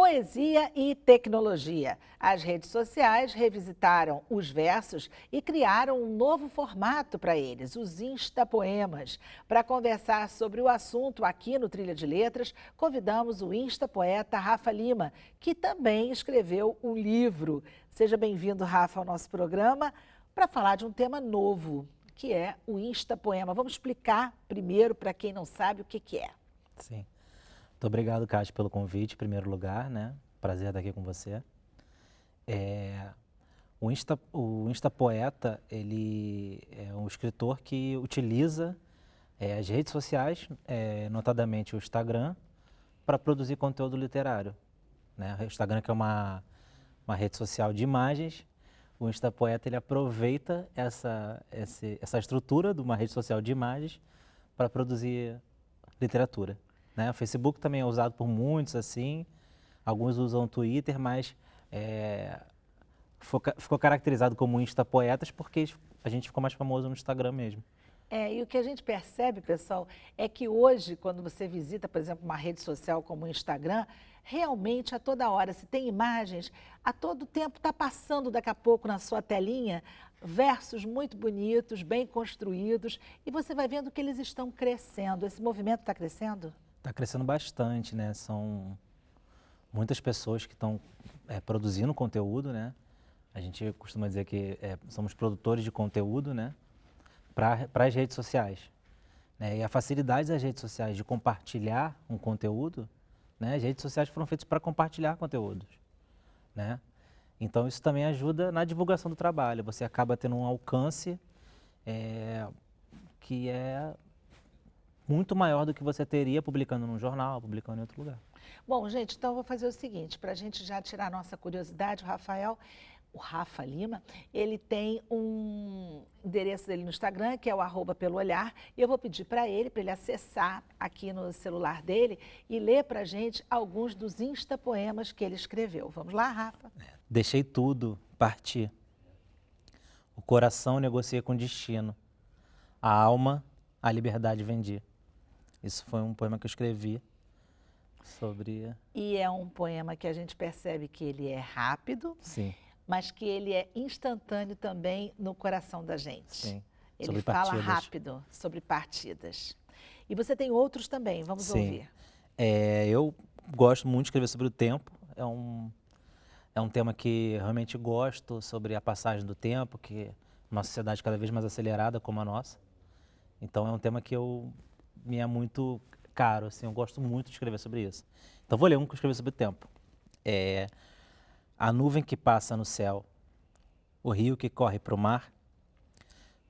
Poesia e tecnologia. As redes sociais revisitaram os versos e criaram um novo formato para eles, os Instapoemas. Para conversar sobre o assunto aqui no Trilha de Letras, convidamos o instapoeta Rafa Lima, que também escreveu um livro. Seja bem-vindo, Rafa, ao nosso programa para falar de um tema novo, que é o Instapoema. Vamos explicar primeiro para quem não sabe o que é. Sim. Muito obrigado, Cássio, pelo convite, em primeiro lugar, né? Prazer estar aqui com você. O Instapoeta, ele é um escritor que utiliza as redes sociais, notadamente o Instagram, para produzir conteúdo literário, né? O Instagram, que é uma rede social de imagens, o Instapoeta ele aproveita essa estrutura de uma rede social de imagens para produzir literatura. Né? O Facebook também é usado por muitos, assim, alguns usam o Twitter, mas ficou caracterizado como Instapoetas porque a gente ficou mais famoso no Instagram mesmo. E o que a gente percebe, pessoal, é que hoje, quando você visita, por exemplo, uma rede social como o Instagram, realmente a toda hora, se tem imagens, a todo tempo está passando daqui a pouco na sua telinha versos muito bonitos, bem construídos, e você vai vendo que eles estão crescendo. Esse movimento está crescendo? Está crescendo bastante, né? São muitas pessoas que estão produzindo conteúdo, né? A gente costuma dizer que somos produtores de conteúdo, né? Para as redes sociais. Né? E a facilidade das redes sociais de compartilhar um conteúdo, né? As redes sociais foram feitas para compartilhar conteúdos, né? Então isso também ajuda na divulgação do trabalho. Você acaba tendo um alcance que é muito maior do que você teria publicando num jornal, publicando em outro lugar. Bom, gente, então eu vou fazer o seguinte, para a gente já tirar a nossa curiosidade, o Rafa Lima, ele tem um endereço dele no Instagram, que é o @peloolhar, e eu vou pedir para ele acessar aqui no celular dele e ler para a gente alguns dos instapoemas que ele escreveu. Vamos lá, Rafa? Deixei tudo, parti. O coração negocia com o destino. A alma, a liberdade vendi. Isso foi um poema que eu escrevi sobre... E é um poema que a gente percebe que ele é rápido, Sim. mas que ele é instantâneo também no coração da gente. Sim. Ele sobre fala partidas. rápido sobre partidas. E você tem outros também, vamos ouvir. Eu gosto muito de escrever sobre o tempo. É um tema que realmente gosto, sobre a passagem do tempo, que uma sociedade cada vez mais acelerada como a nossa. Então é um tema que me é muito caro, assim, eu gosto muito de escrever sobre isso. Então vou ler um que eu escrevi sobre o tempo. A nuvem que passa no céu, o rio que corre para o mar,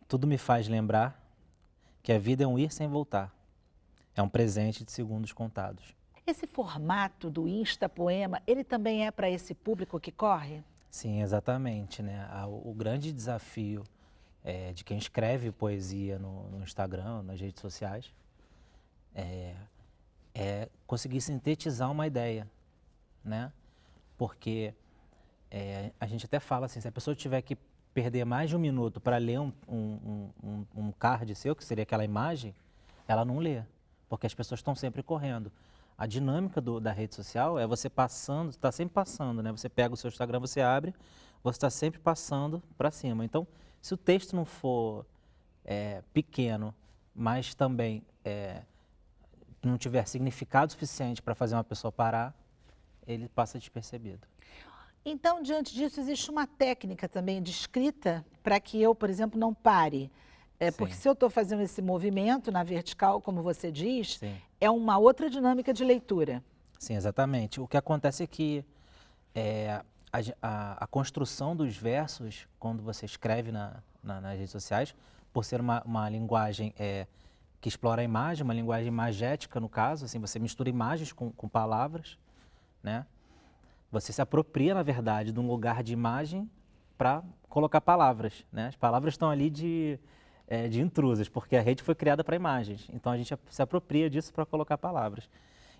tudo me faz lembrar que a vida é um ir sem voltar. É um presente de segundos contados. Esse formato do Instapoema, ele também é para esse público que corre? Sim, exatamente, né? O grande desafio de quem escreve poesia no Instagram, nas redes sociais, é conseguir sintetizar uma ideia, né? Porque a gente até fala assim, se a pessoa tiver que perder mais de um minuto para ler um card seu, que seria aquela imagem, ela não lê, porque as pessoas estão sempre correndo. A dinâmica da rede social é você passando, está sempre passando, né? Você pega o seu Instagram, você abre, você está sempre passando para cima. Então, se o texto não for pequeno, mas também não tiver significado suficiente para fazer uma pessoa parar, ele passa despercebido. Então, diante disso, existe uma técnica também de escrita para que eu, por exemplo, não pare. Porque se eu estou fazendo esse movimento na vertical, como você diz, Sim. é uma outra dinâmica de leitura. Sim, exatamente. O que acontece é que a construção dos versos, quando você escreve nas redes sociais, por ser uma linguagem que explora a imagem, uma linguagem imagética, no caso, assim, você mistura imagens com palavras, né? Você se apropria, na verdade, de um lugar de imagem para colocar palavras, né? As palavras estão ali de intrusas, porque a rede foi criada para imagens. Então, a gente se apropria disso para colocar palavras.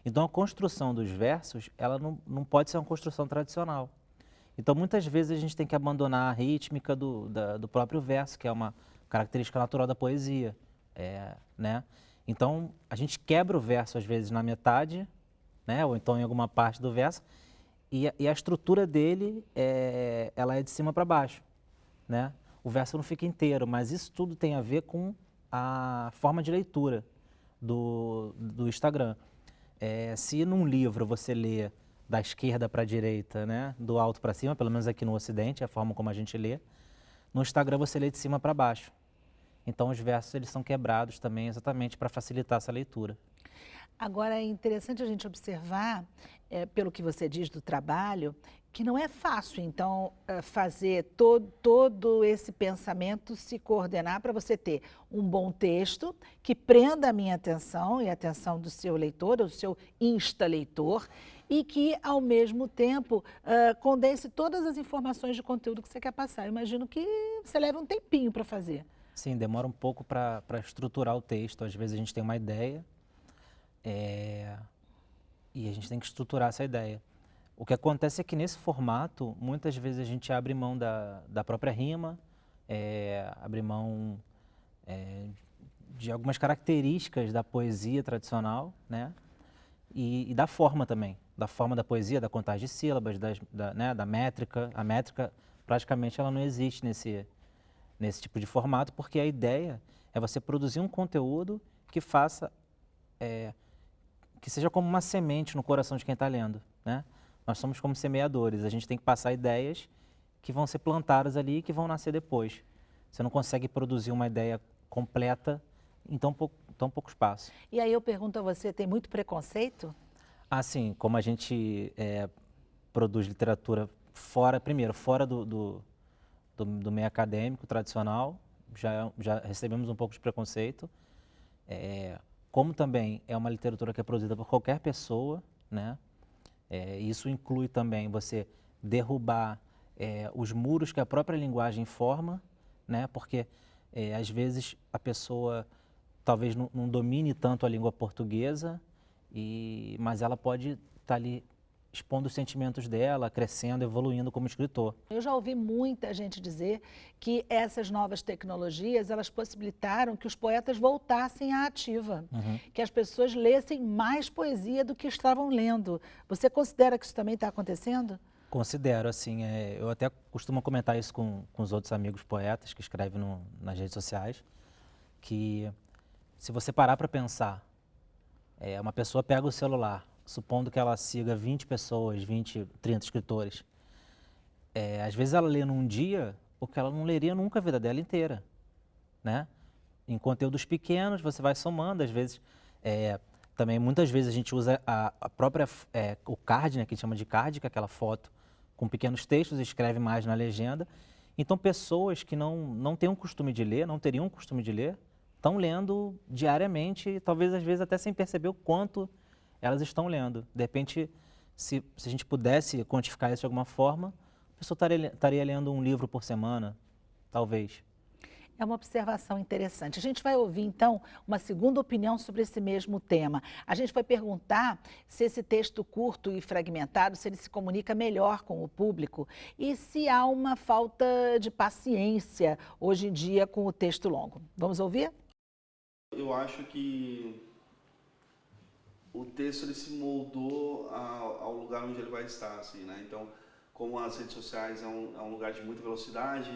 Então, a construção dos versos, ela não pode ser uma construção tradicional. Então, muitas vezes, a gente tem que abandonar a rítmica do próprio verso, que é uma característica natural da poesia, né? Então, a gente quebra o verso, às vezes, na metade, né? Ou então em alguma parte do verso, E a estrutura dele, ela é de cima para baixo, né? O verso não fica inteiro, mas isso tudo tem a ver com a forma de leitura do Instagram. Se num livro você lê da esquerda para a direita, né, do alto para cima, pelo menos aqui no Ocidente, é a forma como a gente lê, no Instagram você lê de cima para baixo. Então os versos eles são quebrados também exatamente para facilitar essa leitura. Agora, é interessante a gente observar, pelo que você diz do trabalho, que não é fácil, então, fazer todo esse pensamento se coordenar para você ter um bom texto que prenda a minha atenção e a atenção do seu leitor, ou do seu insta-leitor, e que, ao mesmo tempo, condense todas as informações de conteúdo que você quer passar. Eu imagino que você leva um tempinho para fazer. Sim, demora um pouco para estruturar o texto. Às vezes a gente tem uma ideia, e a gente tem que estruturar essa ideia. O que acontece é que nesse formato, muitas vezes a gente abre mão da própria rima, abre mão de algumas características da poesia tradicional, né? E da forma também, da forma da poesia, da contagem de sílabas, né? Da métrica. A métrica, praticamente, ela não existe nesse tipo de formato, porque a ideia é você produzir um conteúdo que faça, que seja como uma semente no coração de quem está lendo, né? Nós somos como semeadores, a gente tem que passar ideias que vão ser plantadas ali e que vão nascer depois. Você não consegue produzir uma ideia completa em tão pouco espaço. E aí eu pergunto a você, tem muito preconceito? Assim, como a gente produz literatura fora do meio acadêmico tradicional, já recebemos um pouco de preconceito. Como também é uma literatura que é produzida por qualquer pessoa, né? Isso inclui também você derrubar os muros que a própria linguagem forma, né? Porque às vezes a pessoa talvez não domine tanto a língua portuguesa, mas ela pode estar ali expondo os sentimentos dela, crescendo, evoluindo como escritor. Eu já ouvi muita gente dizer que essas novas tecnologias, elas possibilitaram que os poetas voltassem à ativa, que as pessoas lessem mais poesia do que estavam lendo. Você considera que isso também está acontecendo? Considero, assim, eu até costumo comentar isso com os outros amigos poetas que escrevem nas redes sociais, que se você parar para pensar, uma pessoa pega o celular, supondo que ela siga 20 pessoas, 20, 30 escritores, às vezes ela lê num dia o que ela não leria nunca a vida dela inteira, né? Em conteúdos pequenos você vai somando, às vezes, também muitas vezes a gente usa a própria, o card, né, que a gente chama de card, que é aquela foto com pequenos textos e escreve mais na legenda. Então pessoas que não têm o costume de ler, não teriam o costume de ler, estão lendo diariamente, talvez às vezes até sem perceber o quanto elas estão lendo. De repente, se a gente pudesse quantificar isso de alguma forma, a pessoa estaria lendo um livro por semana, talvez. É uma observação interessante. A gente vai ouvir, então, uma segunda opinião sobre esse mesmo tema. A gente vai perguntar se esse texto curto e fragmentado, se ele se comunica melhor com o público e se há uma falta de paciência hoje em dia com o texto longo. Vamos ouvir? Eu acho que o texto ele se moldou ao lugar onde ele vai estar, assim, né? Então, como as redes sociais é um lugar de muita velocidade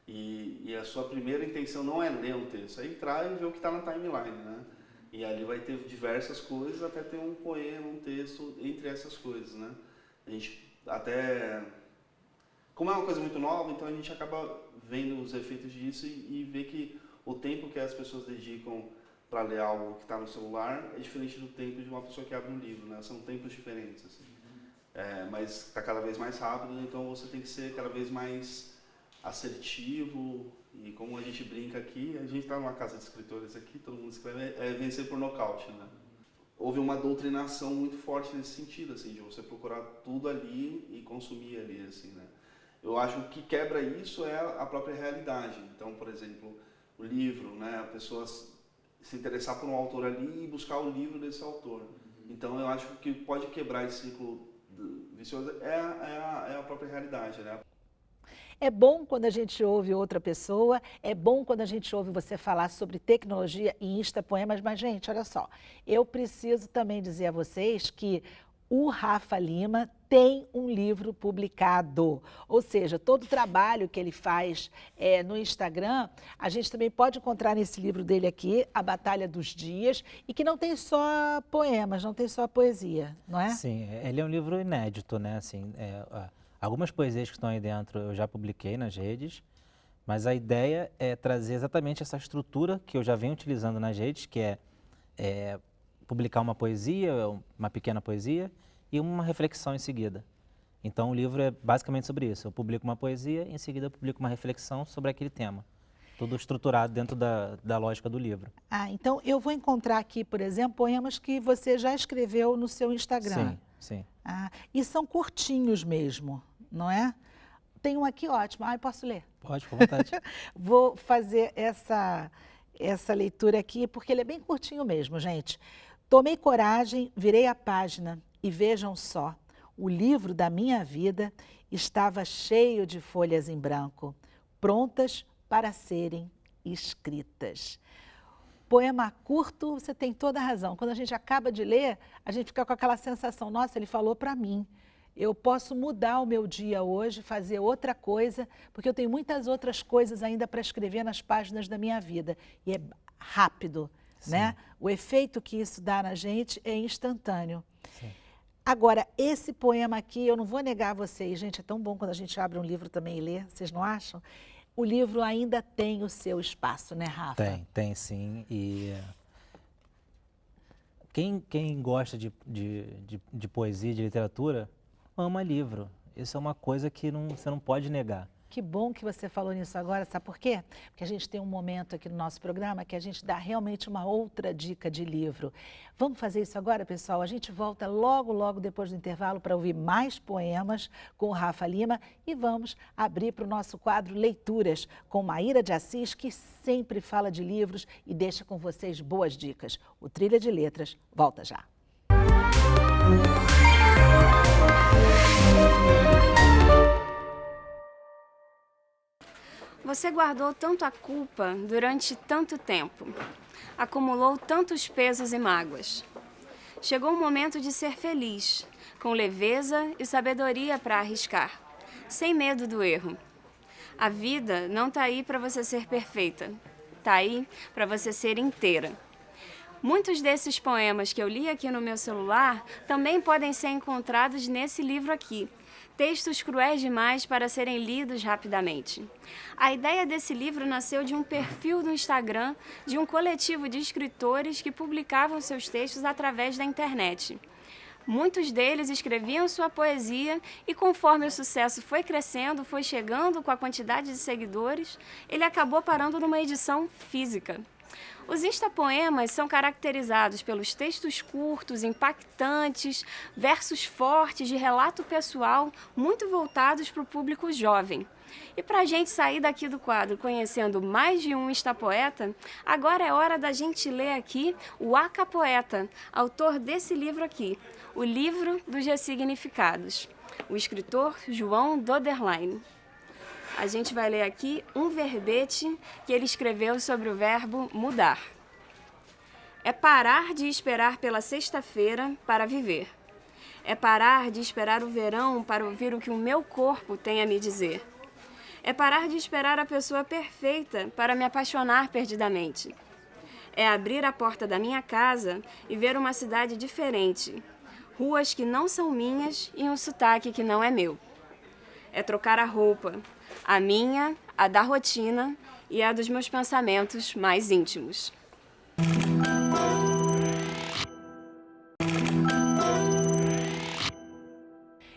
e a sua primeira intenção não é ler um texto, é entrar e ver o que está na timeline, né? E ali vai ter diversas coisas, até ter um poema, um texto entre essas coisas, né? A gente até... Como é uma coisa muito nova, então a gente acaba vendo os efeitos disso e vê que o tempo que as pessoas dedicam para ler algo que está no celular é diferente do tempo de uma pessoa que abre um livro, né? São tempos diferentes, assim. Mas está cada vez mais rápido, então você tem que ser cada vez mais assertivo. E como a gente brinca aqui, a gente está numa casa de escritores aqui, todo mundo escreve, vencer por nocaute, né? Houve uma doutrinação muito forte nesse sentido, assim, de você procurar tudo ali e consumir ali, assim, né? Eu acho que o que quebra isso é a própria realidade. Então, por exemplo, o livro, né? A pessoa se interessar por um autor ali e buscar o livro desse autor. Então eu acho que o que pode quebrar esse ciclo vicioso é a própria realidade, né? É bom quando a gente ouve outra pessoa, é bom quando a gente ouve você falar sobre tecnologia e instapoemas, mas gente, olha só, eu preciso também dizer a vocês que o Rafa Lima tem um livro publicado, ou seja, todo o trabalho que ele faz no Instagram, a gente também pode encontrar nesse livro dele aqui, A Batalha dos Dias, e que não tem só poemas, não tem só poesia, não é? Sim, ele é um livro inédito, né? Assim, algumas poesias que estão aí dentro eu já publiquei nas redes, mas a ideia é trazer exatamente essa estrutura que eu já venho utilizando nas redes, que é publicar uma poesia, uma pequena poesia, e uma reflexão em seguida. Então o livro é basicamente sobre isso. Eu publico uma poesia, em seguida eu publico uma reflexão sobre aquele tema. Tudo estruturado dentro da lógica do livro. Ah, então eu vou encontrar aqui, por exemplo, poemas que você já escreveu no seu Instagram. Sim, sim. Ah, e são curtinhos mesmo, não é? Tem um aqui ótimo. Ah, eu posso ler? Pode, com vontade. Vou fazer essa leitura aqui, porque ele é bem curtinho mesmo, gente. Tomei coragem, virei a página e vejam só, o livro da minha vida estava cheio de folhas em branco, prontas para serem escritas. Poema curto, você tem toda a razão. Quando a gente acaba de ler, a gente fica com aquela sensação, nossa, ele falou para mim. Eu posso mudar o meu dia hoje, fazer outra coisa, porque eu tenho muitas outras coisas ainda para escrever nas páginas da minha vida. E é rápido, né? O efeito que isso dá na gente é instantâneo. Sim. Agora, esse poema aqui, eu não vou negar a vocês, gente, é tão bom quando a gente abre um livro também e lê, vocês não acham? O livro ainda tem o seu espaço, né, Rafa? Tem sim. E quem gosta de poesia, de literatura, ama livro. Isso é uma coisa que você não pode negar. Que bom que você falou nisso agora, sabe por quê? Porque a gente tem um momento aqui no nosso programa que a gente dá realmente uma outra dica de livro. Vamos fazer isso agora, pessoal? A gente volta logo, logo depois do intervalo para ouvir mais poemas com o Rafa Lima e vamos abrir para o nosso quadro Leituras com Maíra de Assis, que sempre fala de livros e deixa com vocês boas dicas. O Trilha de Letras volta já. Você guardou tanto a culpa durante tanto tempo, acumulou tantos pesos e mágoas. Chegou o momento de ser feliz, com leveza e sabedoria para arriscar, sem medo do erro. A vida não está aí para você ser perfeita, está aí para você ser inteira. Muitos desses poemas que eu li aqui no meu celular também podem ser encontrados nesse livro aqui. Textos cruéis demais para serem lidos rapidamente. A ideia desse livro nasceu de um perfil no Instagram de um coletivo de escritores que publicavam seus textos através da internet. Muitos deles escreviam sua poesia e, conforme o sucesso foi crescendo, foi chegando com a quantidade de seguidores, ele acabou parando numa edição física. Os instapoemas são caracterizados pelos textos curtos, impactantes, versos fortes de relato pessoal, muito voltados para o público jovem. E para a gente sair daqui do quadro conhecendo mais de um instapoeta, agora é hora da gente ler aqui o Acapoeta, autor desse livro aqui, o Livro dos Ressignificados, o escritor João Doderlein. A gente vai ler aqui um verbete que ele escreveu sobre o verbo mudar. É parar de esperar pela sexta-feira para viver. É parar de esperar o verão para ouvir o que o meu corpo tem a me dizer. É parar de esperar a pessoa perfeita para me apaixonar perdidamente. É abrir a porta da minha casa e ver uma cidade diferente, ruas que não são minhas e um sotaque que não é meu. É trocar a roupa, a minha, a da rotina e a dos meus pensamentos mais íntimos.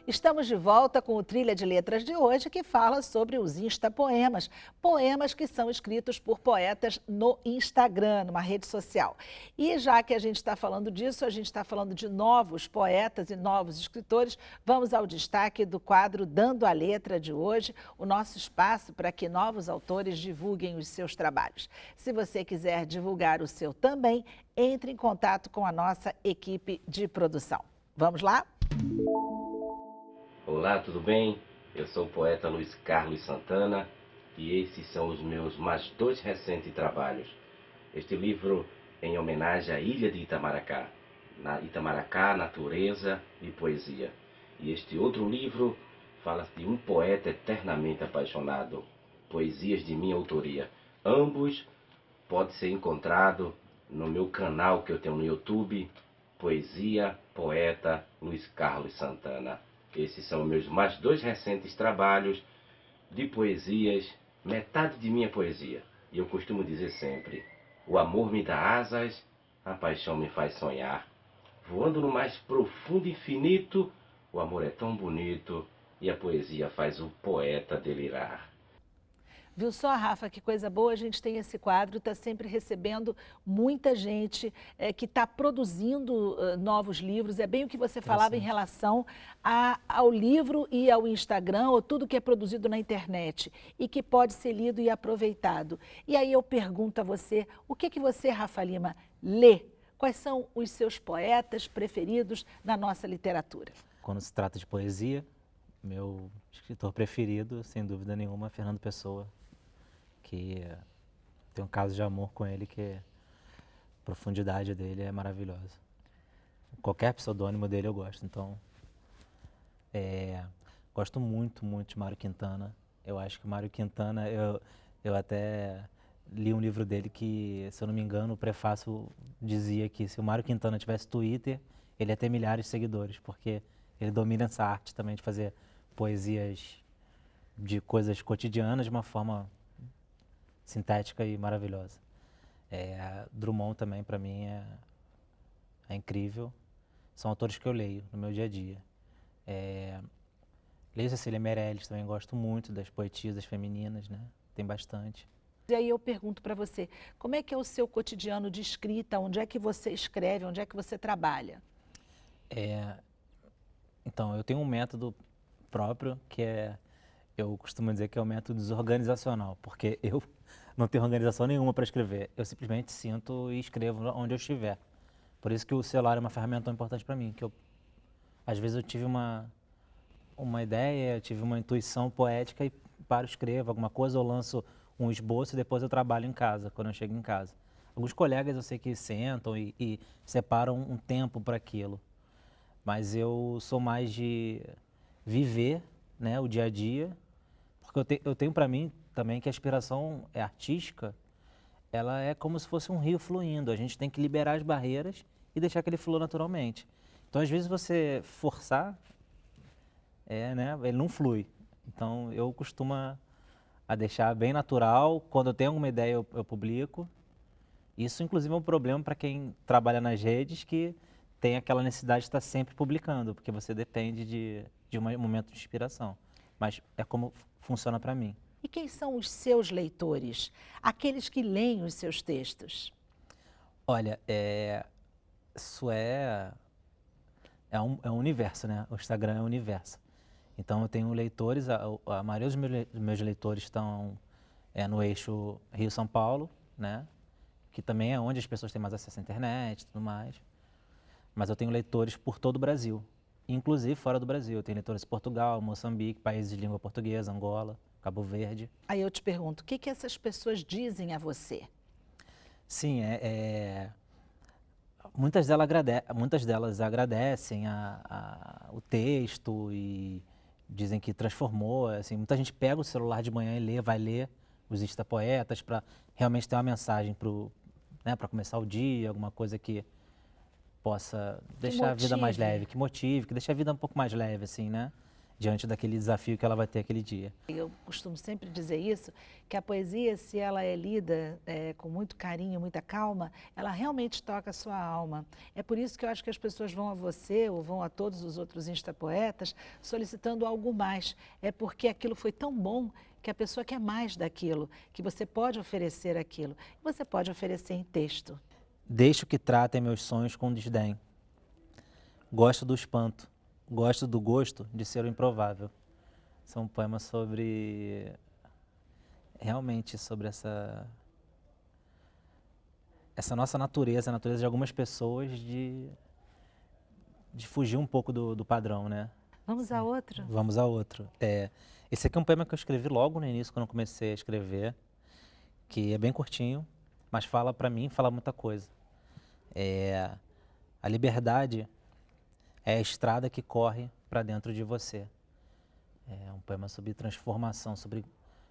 Estamos de volta com o Trilha de Letras de hoje, que fala sobre os instapoemas, poemas que são escritos por poetas no Instagram, numa rede social. E já que a gente está falando disso, a gente está falando de novos poetas e novos escritores, vamos ao destaque do quadro Dando a Letra de hoje, o nosso espaço para que novos autores divulguem os seus trabalhos. Se você quiser divulgar o seu também, entre em contato com a nossa equipe de produção. Vamos lá? Olá, tudo bem? Eu sou o poeta Luiz Carlos Santana e esses são os meus mais dois recentes trabalhos. Este livro em homenagem à ilha de Itamaracá. na Itamaracá, natureza e poesia. E este outro livro fala de um poeta eternamente apaixonado, poesias de minha autoria. Ambos podem ser encontrados no meu canal que eu tenho no YouTube, Poesia Poeta Luiz Carlos Santana. Esses são meus mais 2 recentes trabalhos de poesias, metade de minha poesia. E eu costumo dizer sempre, o amor me dá asas, a paixão me faz sonhar. Voando no mais profundo infinito, o amor é tão bonito e a poesia faz o poeta delirar. Viu só, Rafa, que coisa boa, a gente tem esse quadro, está sempre recebendo muita gente que está produzindo novos livros. É bem o que você falava em relação ao livro e ao Instagram, ou tudo que é produzido na internet e que pode ser lido e aproveitado. E aí eu pergunto a você, o que você, Rafa Lima, lê? Quais são os seus poetas preferidos na nossa literatura? Quando se trata de poesia, meu escritor preferido, sem dúvida nenhuma, é Fernando Pessoa, que tem um caso de amor com ele que a profundidade dele é maravilhosa. Qualquer pseudônimo dele eu gosto, então gosto muito, muito de Mário Quintana. Eu acho que o Mário Quintana, eu até li um livro dele que, se eu não me engano, o prefácio dizia que se o Mário Quintana tivesse Twitter, ele ia ter milhares de seguidores, porque ele domina essa arte também de fazer poesias de coisas cotidianas de uma forma sintética e maravilhosa. Drummond também, para mim, é incrível. São autores que eu leio no meu dia a dia. Leio Cecília Meirelles, também gosto muito das poetisas femininas, né? Tem bastante. E aí eu pergunto para você, como é que é o seu cotidiano de escrita? Onde é que você escreve? Onde é que você trabalha? Então, eu tenho um método próprio que eu costumo dizer que é o método desorganizacional, porque eu não tenho organização nenhuma para escrever. Eu simplesmente sinto e escrevo onde eu estiver. Por isso que o celular é uma ferramenta tão importante para mim, que às vezes eu tive uma ideia, tive uma intuição poética e paro, escrevo alguma coisa, eu lanço um esboço e depois eu trabalho em casa, quando eu chego em casa. Alguns colegas eu sei que sentam e separam um tempo para aquilo, mas eu sou mais de viver, né, o dia a dia, porque eu tenho para mim também que a inspiração artística, ela é como se fosse um rio fluindo, a gente tem que liberar as barreiras e deixar que ele flua naturalmente. Então, às vezes, você forçar, né, ele não flui. Então, eu costumo a deixar bem natural, quando eu tenho alguma ideia eu publico. Isso, inclusive, é um problema para quem trabalha nas redes, que tem aquela necessidade de estar sempre publicando, porque você depende de um momento de inspiração. Mas é como funciona para mim. E quem são os seus leitores? Aqueles que leem os seus textos? Olha, isso é um universo, né? O Instagram é um universo. Então, eu tenho leitores, a maioria dos meus leitores estão no eixo Rio-São Paulo, né? Que também é onde as pessoas têm mais acesso à internet e tudo mais. Mas eu tenho leitores por todo o Brasil, inclusive fora do Brasil. Eu tenho leitores em Portugal, Moçambique, países de língua portuguesa, Angola, Cabo Verde. Aí eu te pergunto, o que essas pessoas dizem a você? Sim, muitas delas agradecem o texto e dizem que transformou. Assim, muita gente pega o celular de manhã e vai ler os Instapoetas para realmente ter uma mensagem para começar o dia, alguma coisa que possa deixar a vida mais leve, que motive, que deixe a vida um pouco mais leve, assim, né? Diante daquele desafio que ela vai ter aquele dia. Eu costumo sempre dizer isso, que a poesia, se ela é lida com muito carinho, muita calma, ela realmente toca a sua alma. É por isso que eu acho que as pessoas vão a você ou vão a todos os outros instapoetas solicitando algo mais. É porque aquilo foi tão bom que a pessoa quer mais daquilo, que você pode oferecer aquilo. Você pode oferecer em texto. Deixo que tratem meus sonhos com desdém. Gosto do espanto. Gosto do gosto de ser o improvável. São poemas realmente sobre essa nossa natureza, a natureza de algumas pessoas de fugir um pouco do padrão, né? Vamos a outro? Vamos a outro. Esse aqui é um poema que eu escrevi logo no início, quando eu comecei a escrever, que é bem curtinho, mas fala para mim, fala muita coisa. A liberdade é a estrada que corre para dentro de você. É um poema sobre transformação,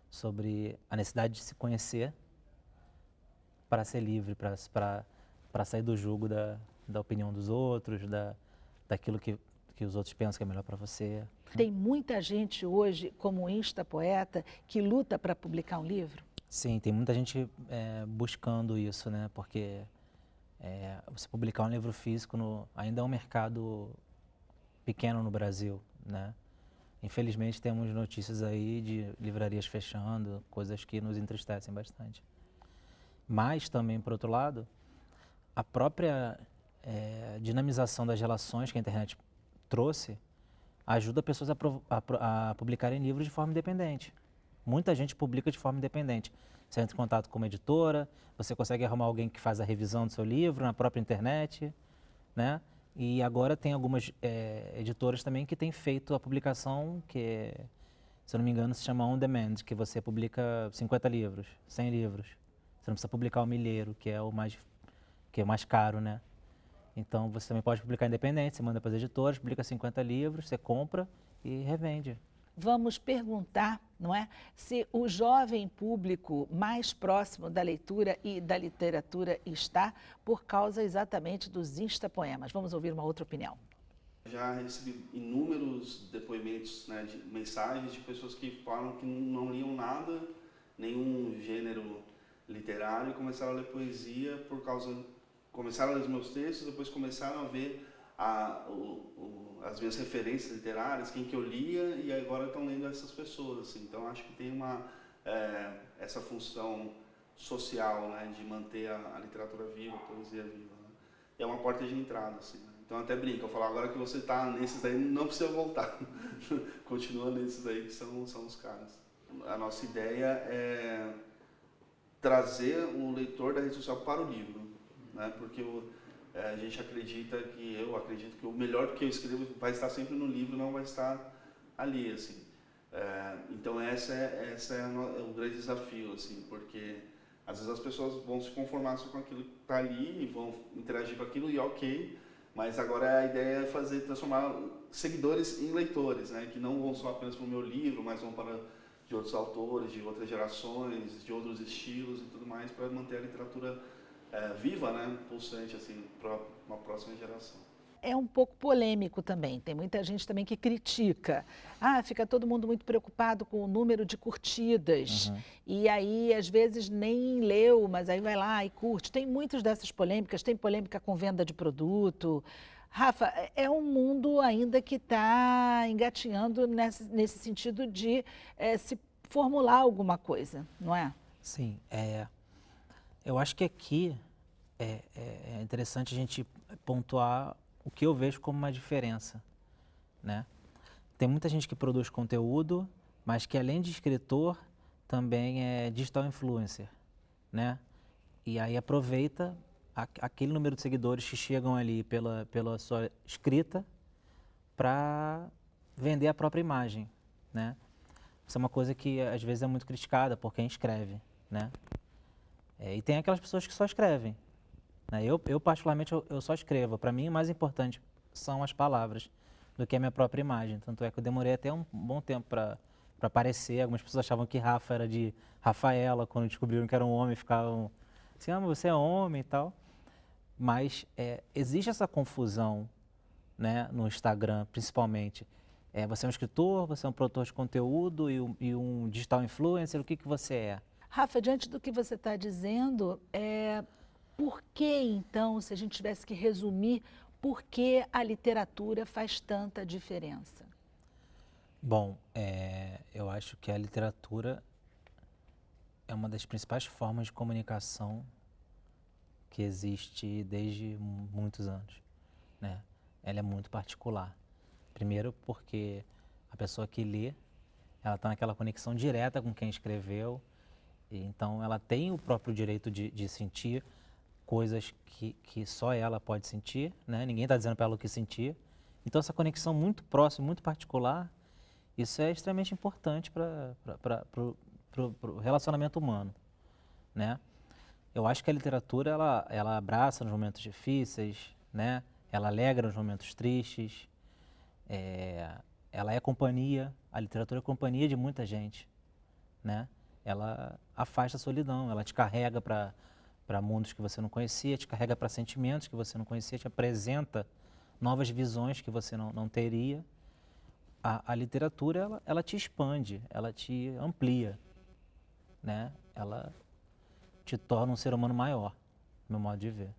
sobre a necessidade de se conhecer para ser livre, para sair do jugo da opinião dos outros, daquilo que os outros pensam que é melhor para você. Tem muita gente hoje, como Instapoeta, que luta para publicar um livro? Sim, tem muita gente buscando isso, né? Porque você publicar um livro físico ainda é um mercado pequeno no Brasil, né? Infelizmente temos notícias aí de livrarias fechando, coisas que nos entristecem bastante. Mas também, por outro lado, a própria dinamização das relações que a internet trouxe ajuda pessoas a publicarem livros de forma independente. Muita gente publica de forma independente. Você entra em contato com uma editora, você consegue arrumar alguém que faz a revisão do seu livro na própria internet, né? E agora tem algumas editoras também que têm feito a publicação que, se eu não me engano, se chama On Demand, que você publica 50 livros, 100 livros. Você não precisa publicar o milheiro, que é o mais caro, né? Então você também pode publicar independente, você manda para as editoras, publica 50 livros, você compra e revende. Vamos perguntar, não é, se o jovem público mais próximo da leitura e da literatura está por causa exatamente dos instapoemas. Vamos ouvir uma outra opinião. Já recebi inúmeros depoimentos, né, de mensagens de pessoas que falam que não liam nada, nenhum gênero literário, e começaram a ler poesia começaram a ler os meus textos, depois começaram a ver as minhas referências literárias, quem que eu lia, e agora estão lendo essas pessoas. Assim. Então acho que tem essa função social, né, de manter a literatura viva, a poesia viva. Né? E é uma porta de entrada. Assim, né? Então até brinco, eu falo, agora que você está nesses daí, não precisa voltar. Continua nesses aí que são os caras. A nossa ideia é trazer o leitor da rede social para o livro, né? Porque a gente eu acredito que o melhor que eu escrevo vai estar sempre no livro, não vai estar ali, assim. Então esse é o grande desafio, assim, porque às vezes as pessoas vão se conformar só com aquilo que está ali e vão interagir com aquilo e ok, mas agora a ideia é transformar seguidores em leitores, né? Que não vão só apenas para o meu livro, mas vão para de outros autores, de outras gerações, de outros estilos e tudo mais, para manter a literatura viva, né, pulsante, assim, para uma próxima geração. É um pouco polêmico também, tem muita gente também que critica. Fica todo mundo muito preocupado com o número de curtidas, e aí às vezes nem leu, mas aí vai lá e curte. Tem muitas dessas polêmicas, tem polêmica com venda de produto. Rafa, é um mundo ainda que está engatinhando nesse sentido de se formular alguma coisa, não é? Sim, eu acho que aqui é interessante a gente pontuar o que eu vejo como uma diferença, né? Tem muita gente que produz conteúdo, mas que além de escritor, também é digital influencer, né? E aí aproveita aquele número de seguidores que chegam ali pela sua escrita para vender a própria imagem, né? Isso é uma coisa que às vezes é muito criticada por quem escreve, né? E tem aquelas pessoas que só escrevem, né? Eu particularmente, eu só escrevo. Para mim, o mais importante são as palavras do que a minha própria imagem. Tanto é que eu demorei até um bom tempo para aparecer. Algumas pessoas achavam que Rafa era de Rafaela, quando descobriram que era um homem, ficavam assim, mas você é homem e tal. Mas existe essa confusão, né, no Instagram, principalmente. Você é um escritor, você é um produtor de conteúdo e um digital influencer, o que você é? Rafa, diante do que você está dizendo, por que então, se a gente tivesse que resumir, por que a literatura faz tanta diferença? Bom, eu acho que a literatura é uma das principais formas de comunicação que existe desde muitos anos, né? Ela é muito particular. Primeiro porque a pessoa que lê, ela está naquela conexão direta com quem escreveu, e então ela tem o próprio direito de sentir coisas que só ela pode sentir, né? Ninguém está dizendo para ela o que sentir. Então essa conexão muito próxima, muito particular, isso é extremamente importante para o relacionamento humano, né? Eu acho que a literatura, ela abraça nos momentos difíceis, né? ela alegra os momentos tristes, ela é companhia, a literatura é companhia de muita gente, né? Ela afasta a solidão, ela te carrega para mundos que você não conhecia, te carrega para sentimentos que você não conhecia, te apresenta novas visões que você não teria. A literatura, ela te expande, ela te amplia, né? Ela te torna um ser humano maior, no meu modo de ver.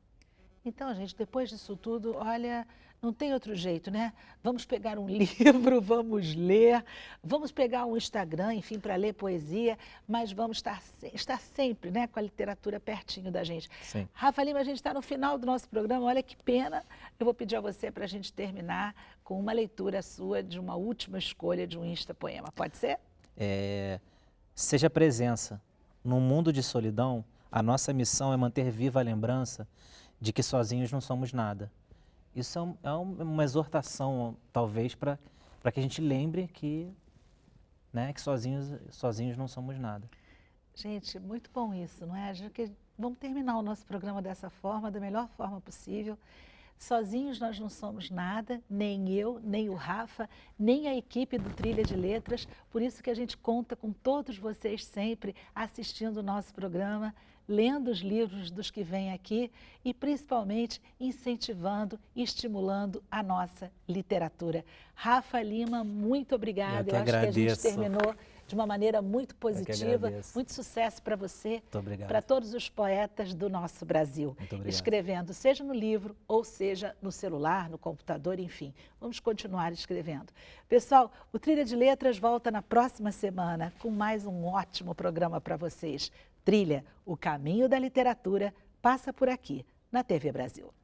Então, gente, depois disso tudo, olha, não tem outro jeito, né? Vamos pegar um livro, vamos ler, vamos pegar um Instagram, enfim, para ler poesia, mas vamos estar sempre, né, com a literatura pertinho da gente. Sim. Rafa Lima, a gente está no final do nosso programa, olha que pena. Eu vou pedir a você para a gente terminar com uma leitura sua de uma última escolha de um Instapoema. Pode ser? Seja presença. Num mundo de solidão, a nossa missão é manter viva a lembrança de que sozinhos não somos nada. Isso é uma exortação, talvez, para que a gente lembre que, né, que sozinhos não somos nada. Gente, muito bom isso, não é? Vamos terminar o nosso programa dessa forma, da melhor forma possível. Sozinhos nós não somos nada, nem eu, nem o Rafa, nem a equipe do Trilha de Letras. Por isso que a gente conta com todos vocês sempre assistindo o nosso programa, lendo os livros dos que vêm aqui e principalmente incentivando e estimulando a nossa literatura. Rafa Lima, muito obrigada. Eu acho que a gente terminou de uma maneira muito positiva. Muito sucesso para você, para todos os poetas do nosso Brasil. Muito obrigado. Escrevendo, seja no livro ou seja no celular, no computador, enfim. Vamos continuar escrevendo. Pessoal, o Trilha de Letras volta na próxima semana com mais um ótimo programa para vocês. Trilha, o caminho da literatura passa por aqui, na TV Brasil.